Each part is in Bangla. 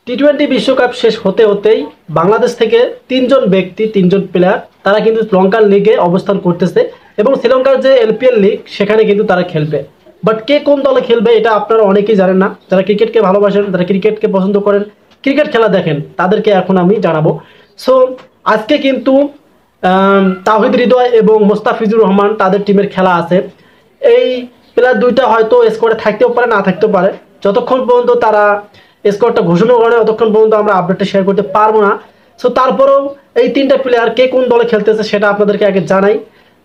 টি-20 বিশ্বকাপ শেষ হতে হতেই বাংলাদেশ থেকে তিনজন প্লেয়ার তারা কিন্তু শ্রীলঙ্কার লিগে অবস্থান করতেছে এবং শ্রীলঙ্কার যে এলপিএল লিগ সেখানে কিন্তু তারা খেলবে। বাট কে কোন দলে খেলবে এটা আপনারা অনেকেই জানেন না। যারা ক্রিকেটকে ভালোবাসেন, যারা ক্রিকেটকে পছন্দ করেন, ক্রিকেট খেলা দেখেন, তাদেরকে এখন আমি জানাবো। সো আজকে কিন্তু তাওহিদ হৃদয় এবং মোস্তাফিজুর রহমান তাদের টিমের খেলা আছে। এই প্লেয়ার দুইটা হয়তো স্কোয়াডে থাকতেও পারে, না থাকতেও পারে। যতক্ষণ পর্যন্ত তারা স্কোয়াডটা ঘোষণা করে ততক্ষণ পর্যন্ত আমরা আপডেটটা শেয়ার করতে পারবো না। সো তারপরেও এই তিনটা প্লেয়ার কে কোন দলে খেলতেছে সেটা আপনাদেরকে আগে জানাই।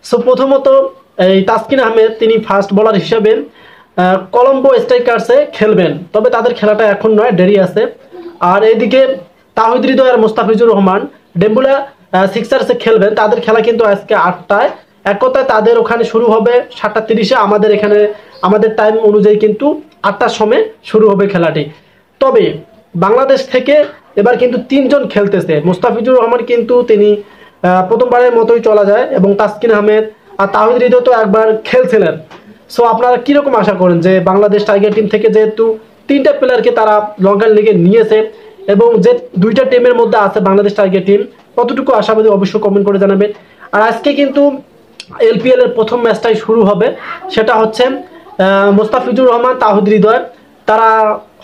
সো প্রথমত এই তাসকিন আহমেদ, তিনি ফাস্ট বোলার হিসেবে কলম্বো স্ট্রাইকার্সে খেলবেন, তবে তাদের খেলাটা এখন নয়, দেরি আছে। আর এদিকে তাওহিদ হৃদয় আর মোস্তাফিজুর রহমান ডেম্বুলা সিক্সার্সে খেলবেন। তাদের খেলা কিন্তু আজকে 8টায়, এক কথায় তাদের ওখানে শুরু হবে 7:30-এ, আমাদের এখানে আমাদের টাইম অনুযায়ী কিন্তু 8টার সময় শুরু হবে খেলাটি। তবে বাংলাদেশ থেকে এবার কিন্তু 3জন খেলতেছে। মোস্তাফিজুর রহমান কিন্তু তিনি প্রথমবারের মতোই চলা যায় এবং তাসকিন আহমেদ আর তাওহিদ হৃদয় তো একবার খেলছিলেন। সো আপনারা কিরকম আশা করেন যে বাংলাদেশ টাইগার টিম থেকে যেহেতু 3টা প্লেয়ারকে তারা লঙ্কান লিগে নিয়েছে এবং যে 2টা টিমের মধ্যে আছে বাংলাদেশ টাইগার টিম, কতটুকু আশাবাদী অবশ্যই কমেন্ট করে জানাবেন। আর আজকে কিন্তু এলপিএল এর প্রথম ম্যাচটাই শুরু হবে, সেটা হচ্ছে মোস্তাফিজুর রহমান তাওহিদ হৃদয় তারা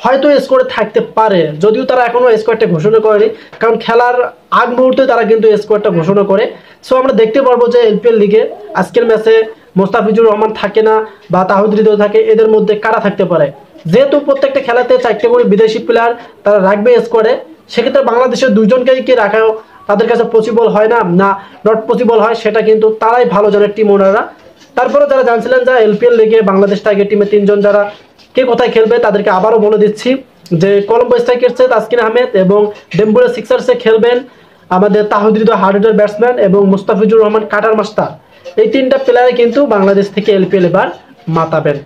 হয়তো স্কোয়াডে থাকতে পারে, যদিও তারা এখনো স্কোয়াডটা ঘোষণা করেনি, কারণ খেলার আগ মুহূর্তে তারা কিন্তু স্কোয়াডটা ঘোষণা করে। সো আমরা দেখতে পারবো যে এলপিএল লিগে আজকের ম্যাচে মোস্তাফিজুর রহমান থাকে না বা তাওহিদ হৃদয় থাকে, এদের মধ্যে কারা থাকতে পারে। যেহেতু প্রত্যেকটা খেলাতে 4টে করে বিদেশি প্লেয়ার তারা রাখবে স্কোয়াডে, সেক্ষেত্রে বাংলাদেশের 2জনকেই কি রাখা তাদের কাছে পসিবল হয় না নট পসিবল হয়, সেটা কিন্তু তারাই ভালো জানে, টিম ওনাররা। তারপরে যারা জানছিলেন যে এলপিএল লিগে বাংলাদেশ টাইগার টিমে 3জন যারা কে কোথায় খেলবে তাদেরকে আবারও বলে দিচ্ছি যে কলম্বো স্ট্রাইকার্সে তাসকিন আহমেদ এবং ডেম্বুলা সিক্সার্সে খেলবেন আমাদের তাওহিদ হৃদয় হার্ডের ব্যাটসম্যান এবং মুস্তাফিজুর রহমান কাটার মাস্টার। এই 3টা প্লেয়ার কিন্তু বাংলাদেশ থেকে এলপিএল এবার মাতাবেন।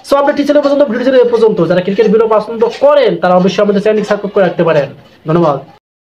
সো আপনি চ্যানেল পর্যন্ত ভিডিও ছিল এ পর্যন্ত। যারা ক্রিকেট ভিডিও পছন্দ করেন তারা অবশ্যই আমাদের চ্যানেল সাবস্ক্রাইব করে রাখতে পারেন। ধন্যবাদ।